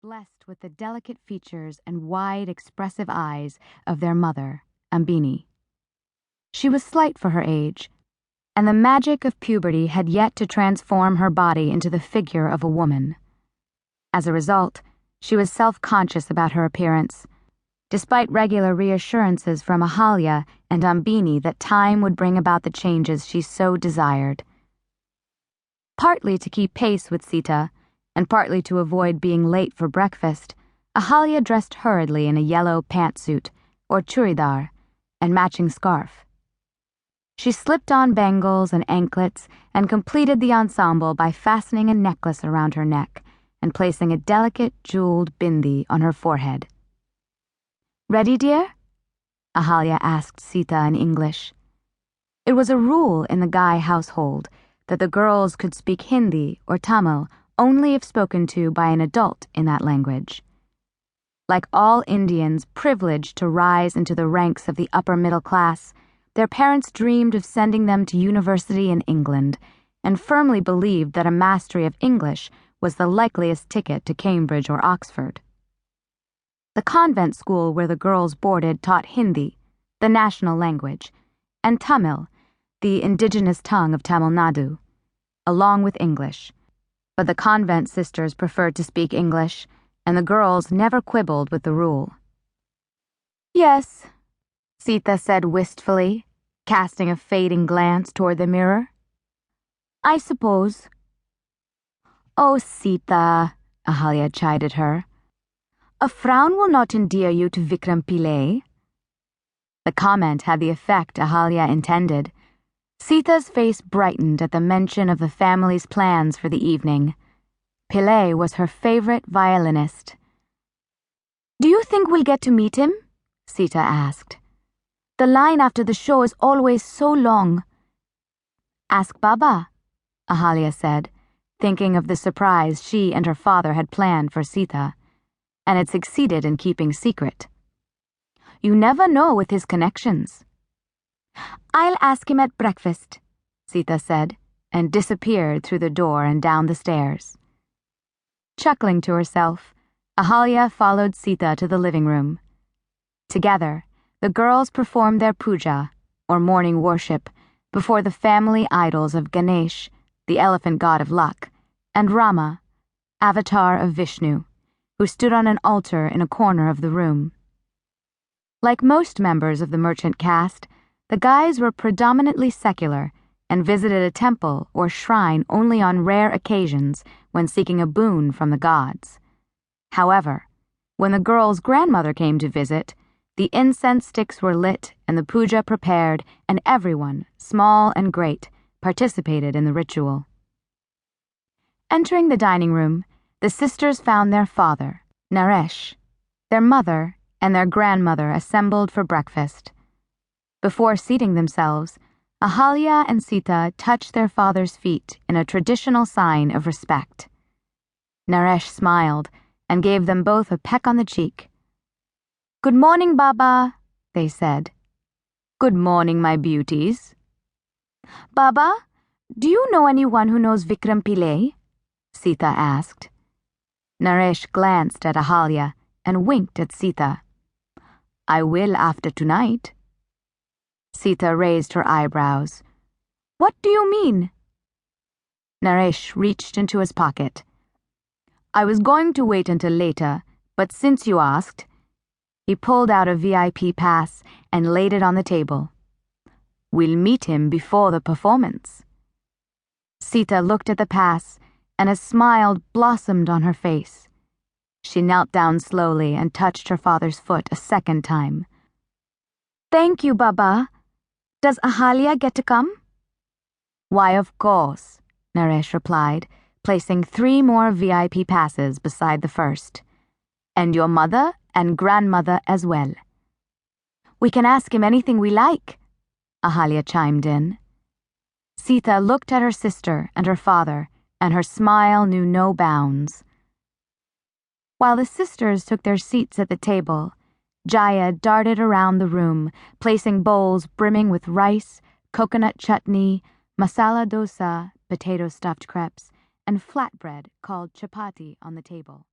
blessed with the delicate features and wide, expressive eyes of their mother, Ambini. She was slight for her age, and the magic of puberty had yet to transform her body into the figure of a woman. As a result, she was self-conscious about her appearance, despite regular reassurances from Ahalya and Ambini that time would bring about the changes she so desired. Partly to keep pace with Sita, and partly to avoid being late for breakfast, Ahalya dressed hurriedly in a yellow pantsuit, or churidar, and matching scarf. She slipped on bangles and anklets and completed the ensemble by fastening a necklace around her neck and placing a delicate jeweled bindi on her forehead. "Ready, dear?" Ahalya asked Sita in English. It was a rule in the Ghai household that the girls could speak Hindi or Tamil only if spoken to by an adult in that language. Like all Indians privileged to rise into the ranks of the upper middle class, their parents dreamed of sending them to university in England and firmly believed that a mastery of English was the likeliest ticket to Cambridge or Oxford. The convent school where the girls boarded taught Hindi, the national language, and Tamil, the indigenous tongue of Tamil Nadu, along with English. But the convent sisters preferred to speak English, and the girls never quibbled with the rule. "Yes," Sita said wistfully, casting a fading glance toward the mirror. "I suppose." "Oh, Sita," Ahalya chided her. "A frown will not endear you to Vikram Pillai." The comment had the effect Ahalya intended. Sita's face brightened at the mention of the family's plans for the evening. Pillai was her favorite violinist. "Do you think we'll get to meet him?" Sita asked. "The line after the show is always so long." "Ask Baba," Ahalya said, thinking of the surprise she and her father had planned for Sita, and had succeeded in keeping secret. "You never know with his connections." "I'll ask him at breakfast," Sita said, and disappeared through the door and down the stairs. Chuckling to herself, Ahalya followed Sita to the living room. Together, the girls performed their puja, or morning worship, before the family idols of Ganesh, the elephant god of luck, and Rama, avatar of Vishnu, who stood on an altar in a corner of the room. Like most members of the merchant caste, the Ghais were predominantly secular and visited a temple or shrine only on rare occasions when seeking a boon from the gods. However, when the girl's grandmother came to visit, the incense sticks were lit and the puja prepared, and everyone, small and great, participated in the ritual. Entering the dining room, the sisters found their father, Naresh, their mother, and their grandmother assembled for breakfast. Before seating themselves, Ahalya and Sita touched their father's feet in a traditional sign of respect. Naresh smiled and gave them both a peck on the cheek. "Good morning, Baba," they said. "Good morning, my beauties." "Baba, do you know anyone who knows Vikram Pillai?" Sita asked. Naresh glanced at Ahalya and winked at Sita. "I will after tonight." Sita raised her eyebrows. "What do you mean?" Naresh reached into his pocket. "I was going to wait until later, but since you asked..." He pulled out a VIP pass and laid it on the table. "We'll meet him before the performance." Sita looked at the pass, and a smile blossomed on her face. She knelt down slowly and touched her father's foot a second time. "Thank you, Baba. Does Ahalya get to come?" "Why, of course," Naresh replied, placing 3 more VIP passes beside the first. "And your mother and grandmother as well." "We can ask him anything we like," Ahalya chimed in. Sita looked at her sister and her father, and her smile knew no bounds. While the sisters took their seats at the table, Jaya darted around the room, placing bowls brimming with rice, coconut chutney, masala dosa, potato stuffed crepes, and flatbread called chapati on the table.